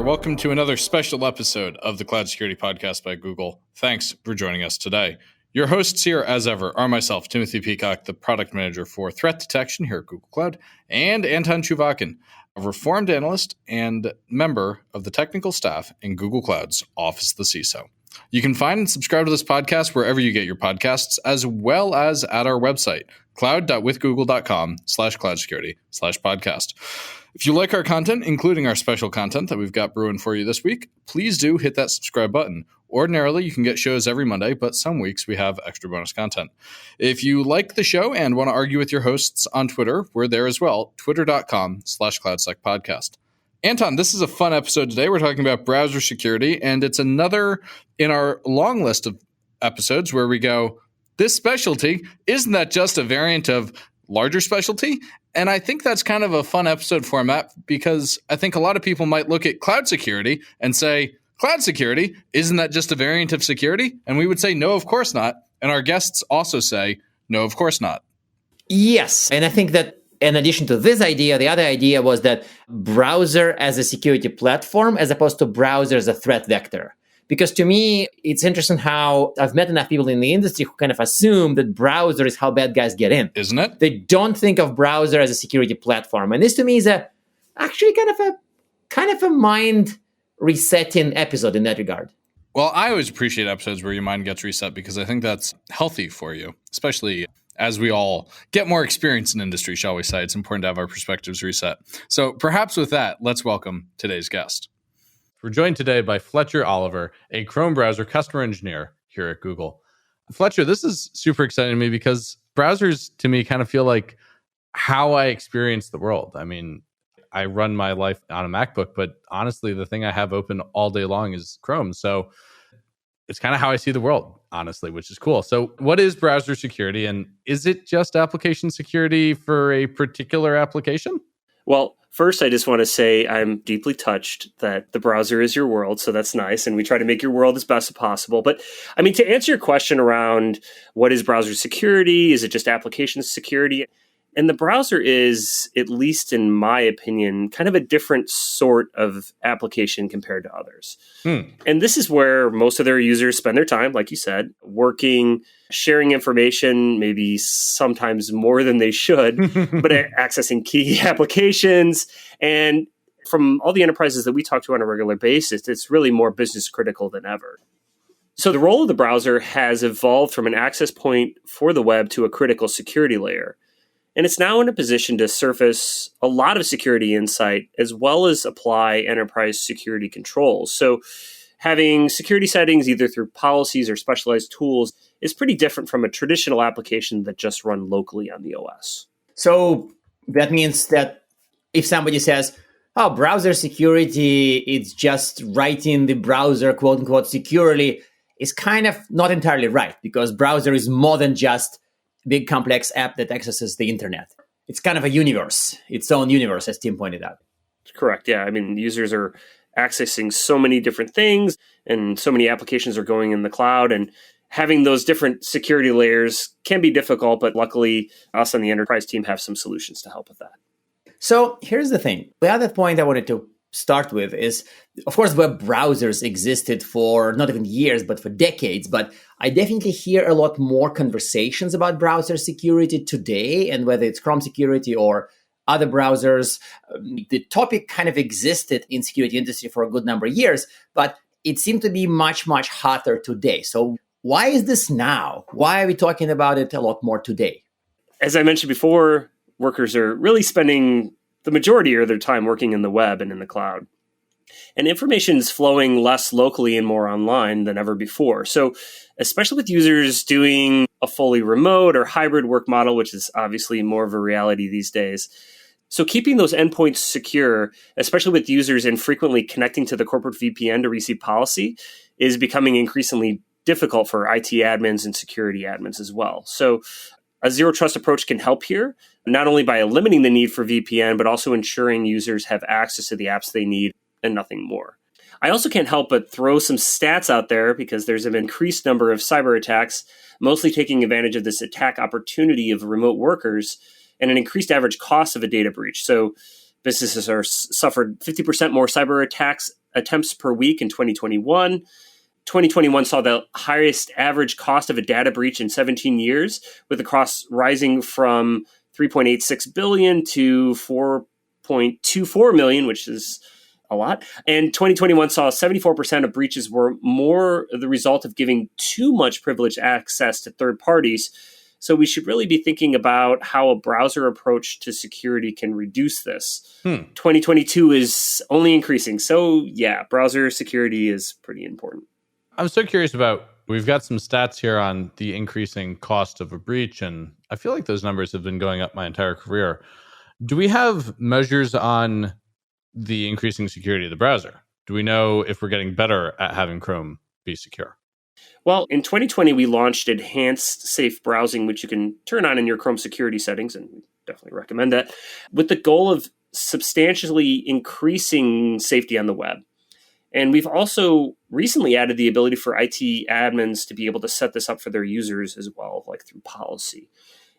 Welcome to another special episode of the Cloud Security Podcast by Google. Thanks for joining us today. Your hosts here, as ever, are myself, Timothy Peacock, the product manager for threat detection here at Google Cloud, and Anton Chuvakin, a reformed analyst and member of the technical staff in Google Cloud's Office of the CISO. You can find and subscribe to this podcast wherever you get your podcasts, as well as at our website, cloud.withgoogle.com/cloudsecurity/podcast. If you like our content, including our special content that we've got brewing for you this week, please do hit that subscribe button. Ordinarily, you can get shows every Monday, but some weeks we have extra bonus content. If you like the show and want to argue with your hosts on Twitter, we're there as well, twitter.com/cloudsecpodcast. Anton, this is a fun episode today. We're talking about browser security, and it's another in our long list of episodes where we go, this specialty, isn't that just a variant of larger specialty? And I think that's kind of a fun episode format because I think a lot of people might look at cloud security and say, cloud security, isn't that just a variant of security? And we would say, no, of course not. And our guests also say, no, of course not. Yes. And I think that in addition to this idea, the other idea was that browser as a security platform as opposed to browser as a threat vector. Because to me, it's interesting how I've met enough people in the industry who kind of assume that browser is how bad guys get in. Isn't it? They don't think of browser as a security platform. And this to me is actually kind of a mind resetting episode in that regard. Well, I always appreciate episodes where your mind gets reset because I think that's healthy for you, especially as we all get more experience in industry, shall we say. It's important to have our perspectives reset. So perhaps with that, let's welcome today's guest. We're joined today by Fletcher Oliver, a Chrome browser customer engineer here at Google. Fletcher, this is super exciting to me because browsers, to me, kind of feel like how I experience the world. I mean, I run my life on a MacBook, but honestly, the thing I have open all day long is Chrome. So it's kind of how I see the world, honestly, which is cool. So what is browser security, and is it just application security for a particular application? Well, first, I just want to say I'm deeply touched that the browser is your world, so that's nice, and we try to make your world as best as possible. But, I mean, to answer your question around what is browser security, is it just application security? And the browser is, at least in my opinion, kind of a different sort of application compared to others. And this is where most of their users spend their time, like you said, working, sharing information, maybe sometimes more than they should, but accessing key applications. And from all the enterprises that we talk to on a regular basis, it's really more business critical than ever. So the role of the browser has evolved from an access point for the web to a critical security layer. And it's now in a position to surface a lot of security insight as well as apply enterprise security controls. So having security settings either through policies or specialized tools is pretty different from a traditional application that just run locally on the OS. So that means that if somebody says, oh, browser security, it's just writing the browser, quote unquote, securely, is kind of not entirely right because browser is more than just big complex app that accesses the internet. It's kind of a universe, its own universe, as Tim pointed out. Correct. Yeah. I mean, users are accessing so many different things and so many applications are going in the cloud, and having those different security layers can be difficult, but luckily us on the enterprise team have some solutions to help with that. So here's the thing. The other point I wanted to start with is, of course, web browsers existed for not even years, but for decades. But I definitely hear a lot more conversations about browser security today, and whether it's Chrome security or other browsers, the topic kind of existed in security industry for a good number of years, but it seemed to be much, much hotter today. So why is this now? Why are we talking about it a lot more today? As I mentioned before, workers are really spending the majority of their time working in the web and in the cloud. And information is flowing less locally and more online than ever before. So especially with users doing a fully remote or hybrid work model, which is obviously more of a reality these days. So keeping those endpoints secure, especially with users infrequently connecting to the corporate VPN to receive policy, is becoming increasingly difficult for IT admins and security admins as well. So a zero trust approach can help here, not only by limiting the need for VPN, but also ensuring users have access to the apps they need and nothing more. I also can't help but throw some stats out there because there's an increased number of cyber attacks, mostly taking advantage of this attack opportunity of remote workers and an increased average cost of a data breach. So businesses are suffered 50% more cyber attacks attempts per week in 2021. 2021 saw the highest average cost of a data breach in 17 years, with the cost rising from 3.86 billion to 4.24 million, which is a lot. And 2021 saw 74% of breaches were more the result of giving too much privileged access to third parties. So we should really be thinking about how a browser approach to security can reduce this. 2022 is only increasing. So yeah, browser security is pretty important. I'm so curious about, we've got some stats here on the increasing cost of a breach, and I feel like those numbers have been going up my entire career. Do we have measures on the increasing security of the browser? Do we know if we're getting better at having Chrome be secure? Well, in 2020, we launched enhanced safe browsing, which you can turn on in your Chrome security settings, and we definitely recommend that, with the goal of substantially increasing safety on the web. And we've also recently added the ability for IT admins to be able to set this up for their users as well, like through policy.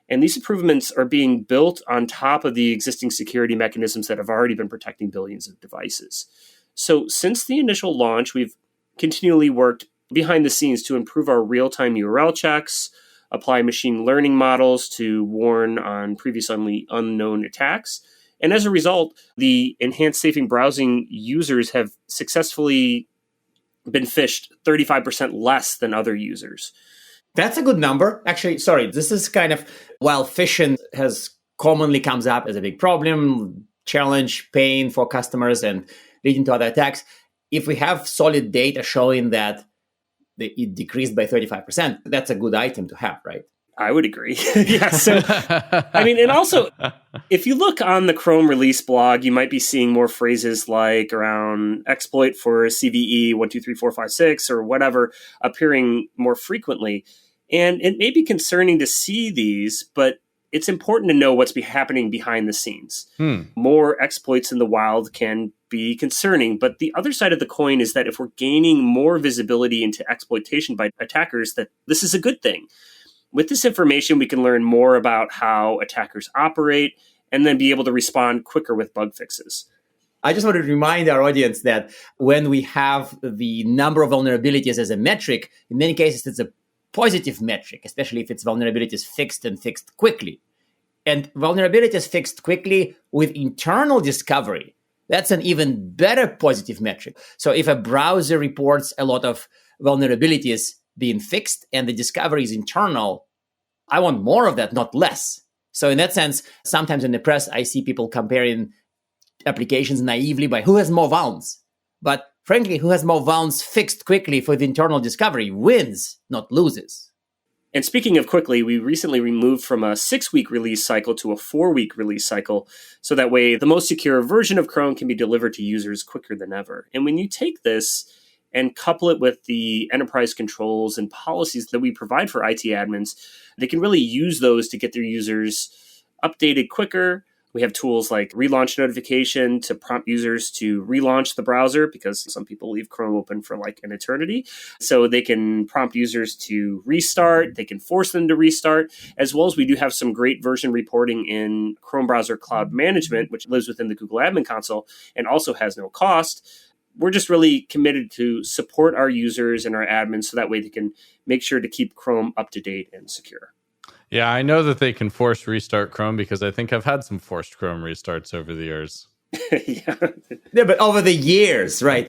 And these improvements are being built on top of the existing security mechanisms that have already been protecting billions of devices. So since the initial launch, we've continually worked behind the scenes to improve our real-time URL checks, apply machine learning models to warn on previously unknown attacks. And as a result, the enhanced safing browsing users have successfully been phished 35% less than other users. That's a good number. Actually, sorry, this is kind of, while phishing has commonly comes up as a big problem, challenge, pain for customers and leading to other attacks. If we have solid data showing that it decreased by 35%, that's a good item to have, right? I would agree. Yeah. So, I mean, and also, if you look on the Chrome release blog, you might be seeing more phrases like around exploit for CVE 123456 or whatever appearing more frequently. And it may be concerning to see these, but it's important to know what's happening behind the scenes. More exploits in the wild can be concerning, but the other side of the coin is that if we're gaining more visibility into exploitation by attackers, that this is a good thing. With this information, we can learn more about how attackers operate and then be able to respond quicker with bug fixes. I just want to remind our audience that when we have the number of vulnerabilities as a metric, in many cases, it's a positive metric, especially if it's vulnerabilities fixed and fixed quickly. And vulnerabilities fixed quickly with internal discovery, that's an even better positive metric. So if a browser reports a lot of vulnerabilities being fixed and the discovery is internal, I want more of that, not less. So in that sense, sometimes in the press, I see people comparing applications naively by who has more vulns. But frankly, who has more vulns fixed quickly for the internal discovery wins, not loses. And speaking of quickly, we recently moved from a 6-week release cycle to a 4-week release cycle. So that way, the most secure version of Chrome can be delivered to users quicker than ever. And when you take this and couple it with the enterprise controls and policies that we provide for IT admins, they can really use those to get their users updated quicker. We have tools like relaunch notification to prompt users to relaunch the browser, because some people leave Chrome open for like an eternity. So they can prompt users to restart. They can force them to restart, as well as we do have some great version reporting in Chrome Browser Cloud Management, which lives within the Google Admin Console and also has no cost. We're just really committed to support our users and our admins so that way they can make sure to keep Chrome up to date and secure. Yeah, I know that they can force restart Chrome because I think I've had some forced Chrome restarts over the years. Yeah, but over the years, right?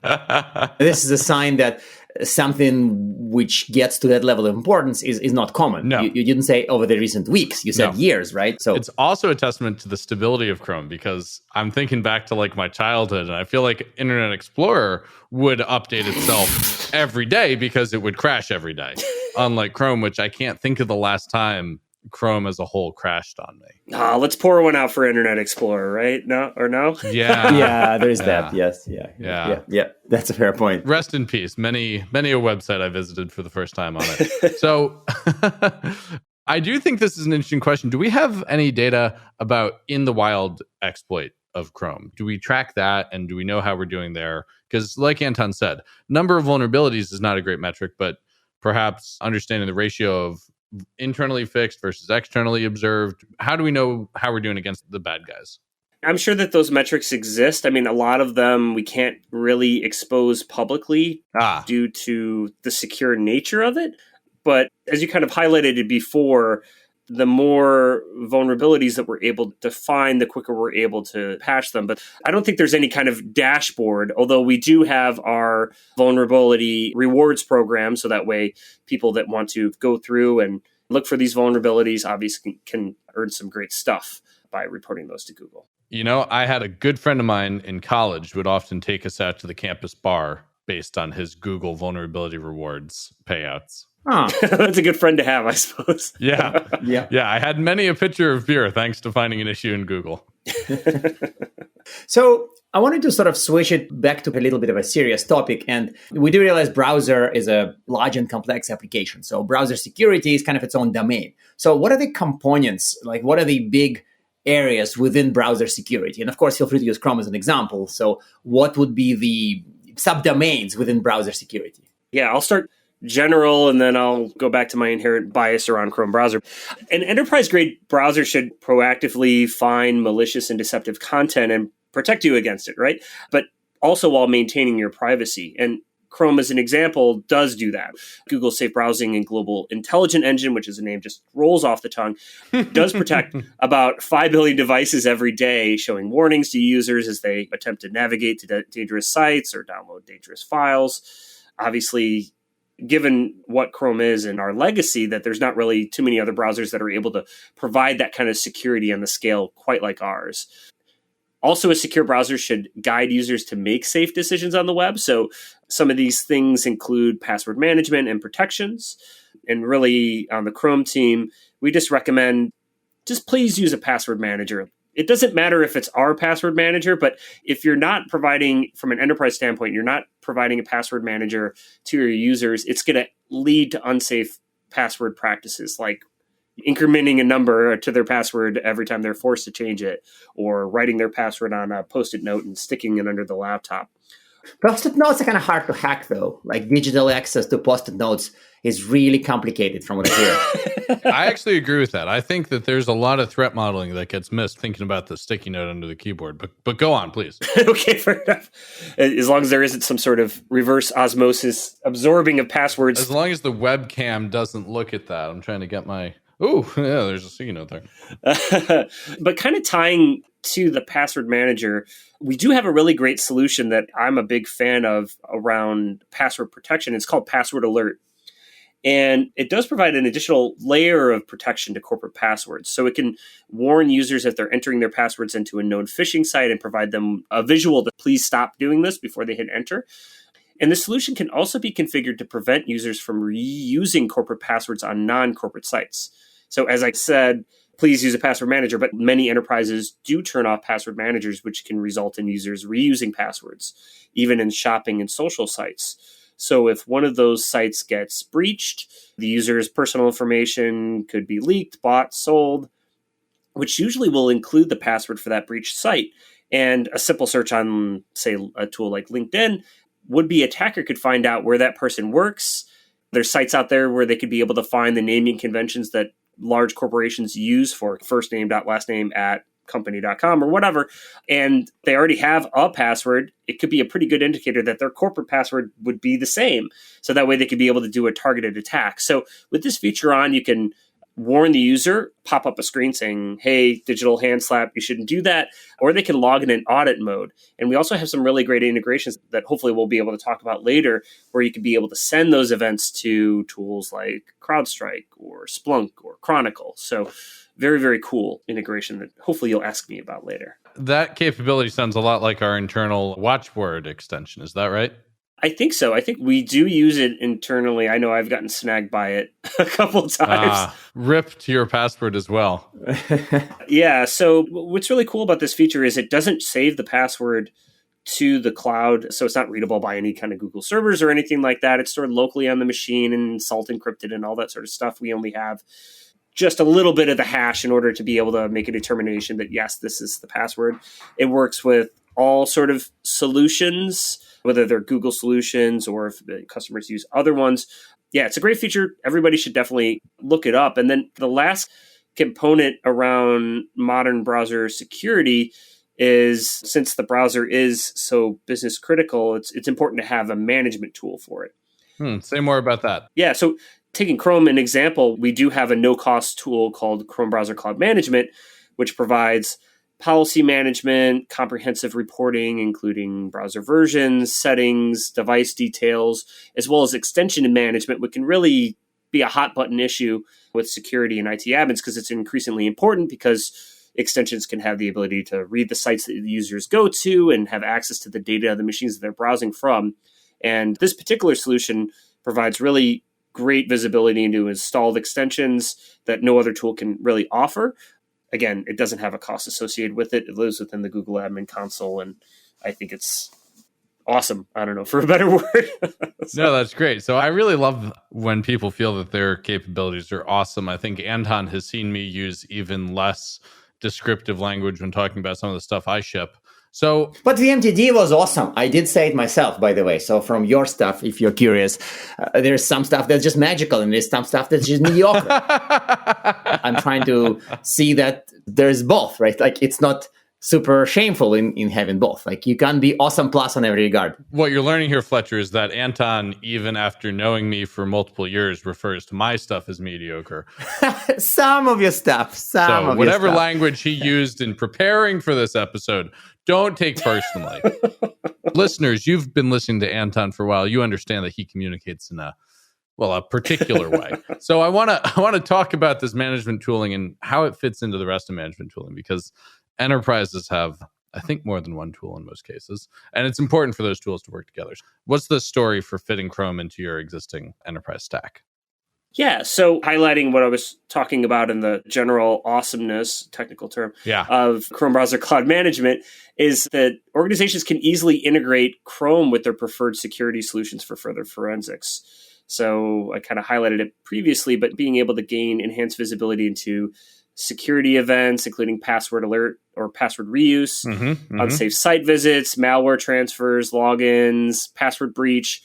This is a sign that something which gets to that level of importance is not common. No. You didn't say over the recent weeks. You said years, right? So it's also a testament to the stability of Chrome, because I'm thinking back to like my childhood, and I feel like Internet Explorer would update itself every day because it would crash every day. Unlike Chrome, which I can't think of the last time Chrome as a whole crashed on me. Let's pour one out for Internet Explorer, right? No? Yeah. Yeah, there's that. Yes. Yeah. That's a fair point. Rest in peace. Many a website I visited for the first time on it. So I do think this is an interesting question. Do we have any data about in the wild exploit of Chrome? Do we track that, and do we know how we're doing there? Because like Anton said, number of vulnerabilities is not a great metric, but perhaps understanding the ratio of internally fixed versus externally observed. How do we know how we're doing against the bad guys? I'm sure that those metrics exist. I mean, a lot of them we can't really expose publicly due to the secure nature of it. But as you kind of highlighted it before, the more vulnerabilities that we're able to find, the quicker we're able to patch them. But I don't think there's any kind of dashboard, although we do have our vulnerability rewards program. So that way people that want to go through and look for these vulnerabilities obviously can earn some great stuff by reporting those to Google. You know, I had a good friend of mine in college who would often take us out to the campus bar based on his Google vulnerability rewards payouts. Oh. That's a good friend to have, I suppose. Yeah. Yeah. Yeah. I had many a pitcher of beer thanks to finding an issue in Google. So I wanted to sort of switch it back to a little bit of a serious topic. And we do realize browser is a large and complex application. So browser security is kind of its own domain. So what are the components? Like, what are the big areas within browser security? And of course, feel free to use Chrome as an example. So what would be the subdomains within browser security? Yeah, I'll start general, and then I'll go back to my inherent bias around Chrome browser. An enterprise-grade browser should proactively find malicious and deceptive content and protect you against it, right? But also while maintaining your privacy. And Chrome, as an example, does do that. Google's Safe Browsing and Global Intelligent Engine, which is a name just rolls off the tongue, does protect about 5 billion devices every day, showing warnings to users as they attempt to navigate to dangerous sites or download dangerous files. Obviously, given what Chrome is and our legacy, that there's not really too many other browsers that are able to provide that kind of security on the scale quite like ours. Also, a secure browser should guide users to make safe decisions on the web. So some of these things include password management and protections. And really, on the Chrome team, we just recommend just please use a password manager. It doesn't matter if it's our password manager, but if you're not providing, from an enterprise standpoint, you're not providing a password manager to your users, it's going to lead to unsafe password practices like incrementing a number to their password every time they're forced to change it, or writing their password on a Post-it note and sticking it under the laptop. Post-it notes are kind of hard to hack, though. Like, digital access to Post-it notes is really complicated from what I hear. I actually agree with that. I think that there's a lot of threat modeling that gets missed thinking about the sticky note under the keyboard. But go on, please. Okay, fair enough. As long as there isn't some sort of reverse osmosis absorbing of passwords. As long as the webcam doesn't look at that. I'm trying to get my... Oh, yeah, there's a sticky note there. But kind of tying to the password manager, we do have a really great solution that I'm a big fan of around password protection. It's called Password Alert. And it does provide an additional layer of protection to corporate passwords. So it can warn users if they're entering their passwords into a known phishing site and provide them a visual to please stop doing this before they hit enter. And this solution can also be configured to prevent users from reusing corporate passwords on non-corporate sites. So as I said, please use a password manager, but many enterprises do turn off password managers, which can result in users reusing passwords, even in shopping and social sites. So if one of those sites gets breached, the user's personal information could be leaked, bought, sold, which usually will include the password for that breached site. And a simple search on, say, a tool like LinkedIn, would-be attacker could find out where that person works. There's sites out there where they could be able to find the naming conventions that large corporations use for first name, last name at company.com or whatever. And they already have a password. It could be a pretty good indicator that their corporate password would be the same. So that way they could be able to do a targeted attack. So with this feature on, you can warn the user, pop up a screen saying, hey, digital hand slap, you shouldn't do that. Or they can log in audit mode. And we also have some really great integrations that hopefully we'll be able to talk about later, where you can be able to send those events to tools like CrowdStrike or Splunk or Chronicle. So very, very cool integration that hopefully you'll ask me about later. That capability sounds a lot like our internal watchword extension. Is that right? I think so. I think we do use it internally. I know I've gotten snagged by it a couple of times. Rip to your password as well. Yeah. So what's really cool about this feature is it doesn't save the password to the cloud. So it's not readable by any kind of Google servers or anything like that. It's stored locally on the machine and salt encrypted and all that sort of stuff. We only have just a little bit of the hash in order to be able to make a determination that, yes, this is the password. It works with all sort of solutions, whether they're Google solutions or if the customers use other ones. Yeah, it's a great feature. Everybody should definitely look it up. And then the last component around modern browser security is since the browser is so business critical, it's important to have a management tool for it. Say more about that. Yeah, so taking Chrome an example, we do have a no-cost tool called Chrome Browser Cloud Management, which provides policy management, comprehensive reporting, including browser versions, settings, device details, as well as extension management, which can really be a hot button issue with security and IT admins because it's increasingly important because extensions can have the ability to read the sites that the users go to and have access to the data of the machines that they're browsing from. And this particular solution provides really great visibility into installed extensions that no other tool can really offer. Again, it doesn't have a cost associated with it. It lives within the Google Admin Console, and I think it's awesome. I don't know, for a better word. No, that's great. So I really love when people feel that their capabilities are awesome. I think Anton has seen me use even less descriptive language when talking about some of the stuff I ship. So, but VMTD was awesome. I did say it myself, by the way. So from your stuff, if you're curious, there's some stuff that's just magical and there's some stuff that's just mediocre. I'm trying to see that there's both, right? Like it's not super shameful in having both. Like you can be awesome plus on every regard. What you're learning here, Fletcher, is that Anton, even after knowing me for multiple years, refers to my stuff as mediocre. Some of your stuff. So whatever language he used in preparing for this episode, don't take personally. Listeners, you've been listening to Anton for a while. You understand that he communicates in a particular way. So I want to talk about this management tooling and how it fits into the rest of management tooling, because enterprises have, I think, more than one tool in most cases, and it's important for those tools to work together. What's the story for fitting Chrome into your existing enterprise stack? Yeah, so highlighting what I was talking about in the general awesomeness, technical term, of Chrome Browser Cloud Management is that organizations can easily integrate Chrome with their preferred security solutions for further forensics. So I kind of highlighted it previously, but being able to gain enhanced visibility into security events, including password alert or password reuse, unsafe site visits, malware transfers, logins, password breach,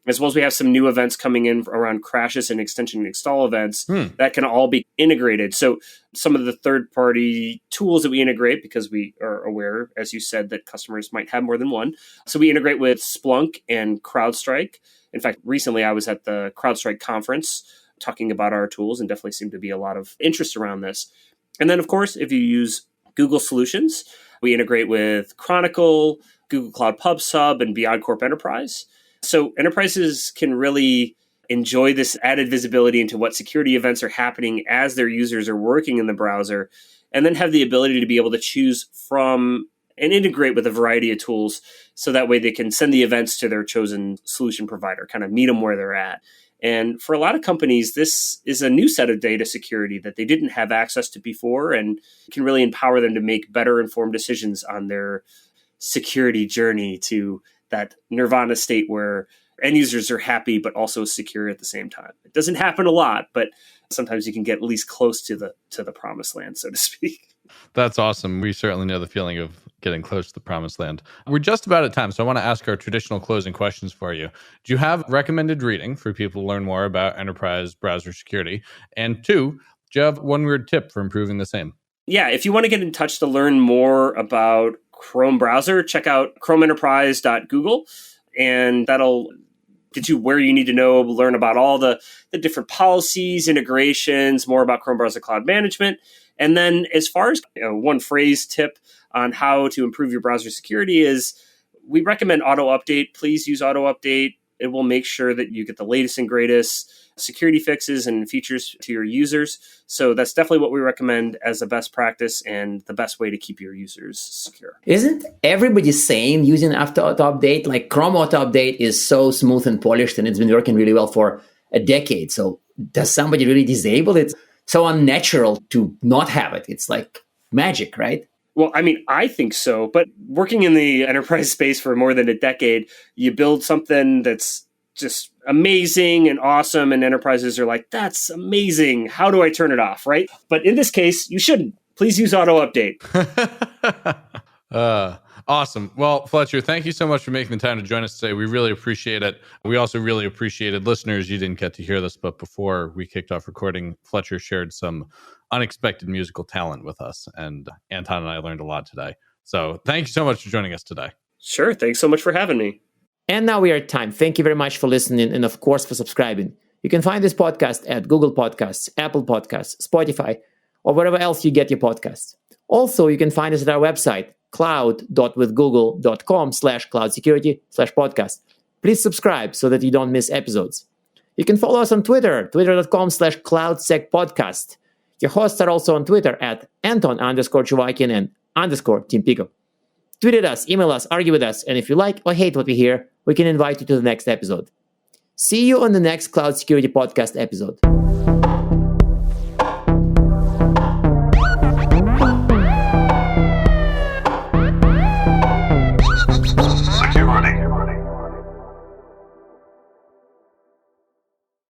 as well as we have some new events coming in around crashes and extension and install events that can all be integrated. So some of the third-party tools that we integrate, because we are aware, as you said, that customers might have more than one. So we integrate with Splunk and CrowdStrike. In fact, recently I was at the CrowdStrike conference talking about our tools, and definitely seemed to be a lot of interest around this. And then, of course, if you use Google Solutions, we integrate with Chronicle, Google Cloud Pub Sub, and BeyondCorp Enterprise. So enterprises can really enjoy this added visibility into what security events are happening as their users are working in the browser, and then have the ability to be able to choose from and integrate with a variety of tools, so that way they can send the events to their chosen solution provider, kind of meet them where they're at. And for a lot of companies, this is a new set of data security that they didn't have access to before, and can really empower them to make better informed decisions on their security journey to that nirvana state where end users are happy but also secure at the same time. It doesn't happen a lot, but sometimes you can get at least close to the promised land, so to speak. That's awesome. We certainly know the feeling of getting close to the promised land. We're just about at time, so I want to ask our traditional closing questions for you. Do you have recommended reading for people to learn more about enterprise browser security? And two, do you have one word tip for improving the same? Yeah, if you want to get in touch to learn more about Chrome browser, check out chromeenterprise.google, and that'll get you where you need to know, learn about all the different policies, integrations, more about Chrome Browser Cloud Management. And then as far as one phrase tip on how to improve your browser security is, we recommend auto update. Please use auto update. It will make sure that you get the latest and greatest security fixes and features to your users. So that's definitely what we recommend as a best practice and the best way to keep your users secure. Isn't everybody saying using auto update? Like Chrome auto update is so smooth and polished, and it's been working really well for a decade. So does somebody really disable it? So unnatural to not have it. It's like magic, right? Well, I mean, I think so. But working in the enterprise space for more than a decade, you build something that's just amazing and awesome, and enterprises are like, that's amazing. How do I turn it off, right? But in this case, you shouldn't. Please use auto update. Awesome. Well, Fletcher, thank you so much for making the time to join us today. We really appreciate it. We also really appreciated listeners. You didn't get to hear this, but before we kicked off recording, Fletcher shared some unexpected musical talent with us, and Anton and I learned a lot today. So thank you so much for joining us today. Sure. Thanks so much for having me. And now we are at time. Thank you very much for listening and, of course, for subscribing. You can find this podcast at Google Podcasts, Apple Podcasts, Spotify, or wherever else you get your podcasts. Also, you can find us at our website, cloud.withgoogle.com/cloudsecurity/podcast. Please subscribe so that you don't miss episodes. You can follow us on Twitter, twitter.com/cloudsecpodcast. Your hosts are also on Twitter at Anton_Chuvakian and _Team Pico. Tweet at us, email us, argue with us, and if you like or hate what we hear, we can invite you to the next episode. See you on the next Cloud Security Podcast episode.